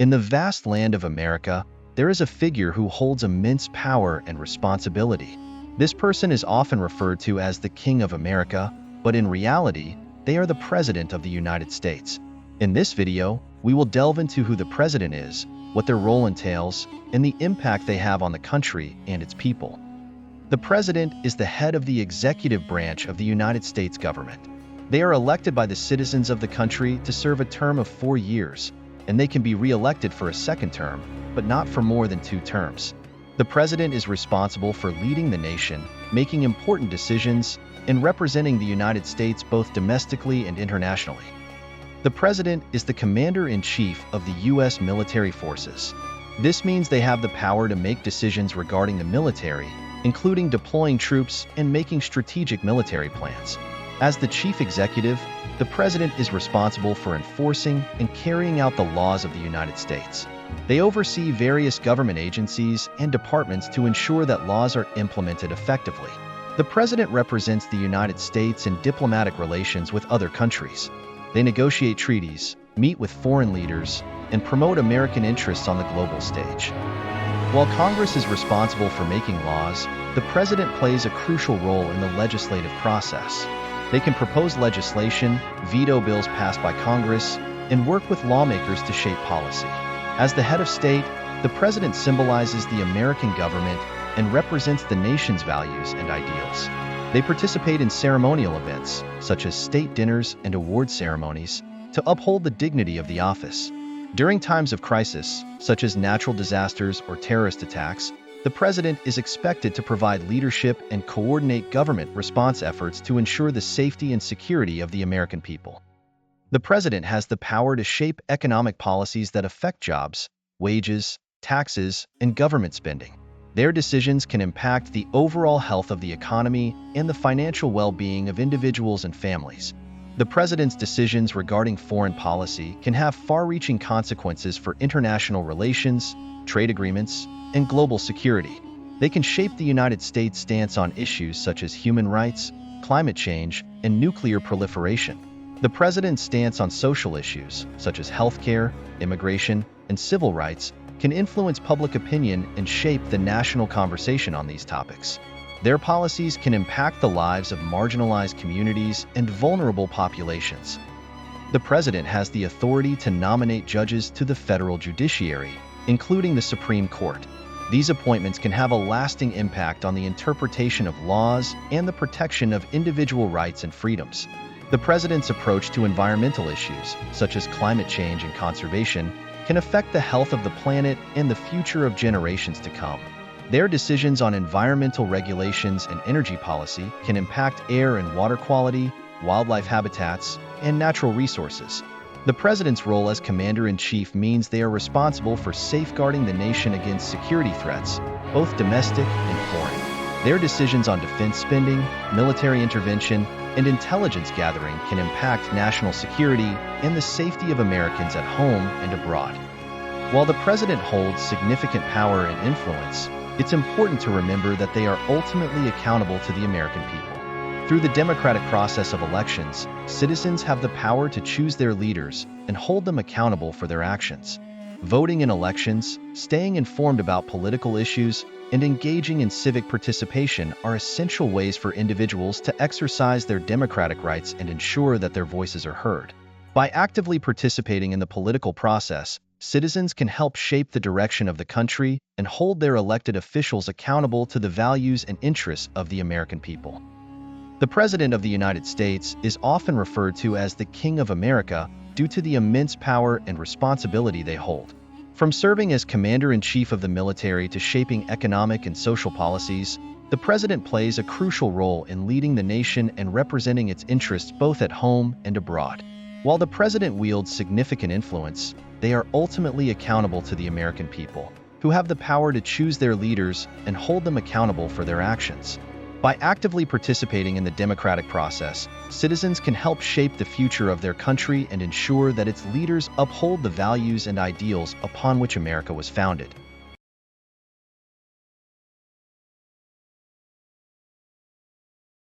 In the vast land of America, there is a figure who holds immense power and responsibility. This person is often referred to as the King of America, but in reality, they are the President of the United States. In this video, we will delve into who the President is, what their role entails, and the impact they have on the country and its people. The President is the head of the executive branch of the United States government. They are elected by the citizens of the country to serve a term of 4 years, and they can be re-elected for a second term, but not for more than 2 terms. The President is responsible for leading the nation, making important decisions, and representing the United States both domestically and internationally. The President is the Commander-in-Chief of the U.S. military forces. This means they have the power to make decisions regarding the military, including deploying troops and making strategic military plans. As the Chief Executive, the President is responsible for enforcing and carrying out the laws of the United States. They oversee various government agencies and departments to ensure that laws are implemented effectively. The President represents the United States in diplomatic relations with other countries. They negotiate treaties, meet with foreign leaders, and promote American interests on the global stage. While Congress is responsible for making laws, the President plays a crucial role in the legislative process. They can propose legislation, veto bills passed by Congress, and work with lawmakers to shape policy. As the head of state, the President symbolizes the American government and represents the nation's values and ideals. They participate in ceremonial events, such as state dinners and award ceremonies, to uphold the dignity of the office. During times of crisis, such as natural disasters or terrorist attacks, the President is expected to provide leadership and coordinate government response efforts to ensure the safety and security of the American people. The President has the power to shape economic policies that affect jobs, wages, taxes, and government spending. Their decisions can impact the overall health of the economy and the financial well-being of individuals and families. The President's decisions regarding foreign policy can have far-reaching consequences for international relations, trade agreements, and global security. They can shape the United States' stance on issues such as human rights, climate change, and nuclear proliferation. The President's stance on social issues, such as healthcare, immigration, and civil rights, can influence public opinion and shape the national conversation on these topics. Their policies can impact the lives of marginalized communities and vulnerable populations. The President has the authority to nominate judges to the federal judiciary, including the Supreme Court. These appointments can have a lasting impact on the interpretation of laws and the protection of individual rights and freedoms. The President's approach to environmental issues, such as climate change and conservation, can affect the health of the planet and the future of generations to come. Their decisions on environmental regulations and energy policy can impact air and water quality, wildlife habitats, and natural resources. The President's role as Commander-in-Chief means they are responsible for safeguarding the nation against security threats, both domestic and foreign. Their decisions on defense spending, military intervention, and intelligence gathering can impact national security and the safety of Americans at home and abroad. While the President holds significant power and influence, it's important to remember that they are ultimately accountable to the American people. Through the democratic process of elections, citizens have the power to choose their leaders and hold them accountable for their actions. Voting in elections, staying informed about political issues, and engaging in civic participation are essential ways for individuals to exercise their democratic rights and ensure that their voices are heard. By actively participating in the political process, citizens can help shape the direction of the country and hold their elected officials accountable to the values and interests of the American people. The President of the United States is often referred to as the King of America due to the immense power and responsibility they hold. From serving as Commander-in-Chief of the military to shaping economic and social policies, the President plays a crucial role in leading the nation and representing its interests both at home and abroad. While the President wields significant influence, they are ultimately accountable to the American people, who have the power to choose their leaders and hold them accountable for their actions. By actively participating in the democratic process, citizens can help shape the future of their country and ensure that its leaders uphold the values and ideals upon which America was founded.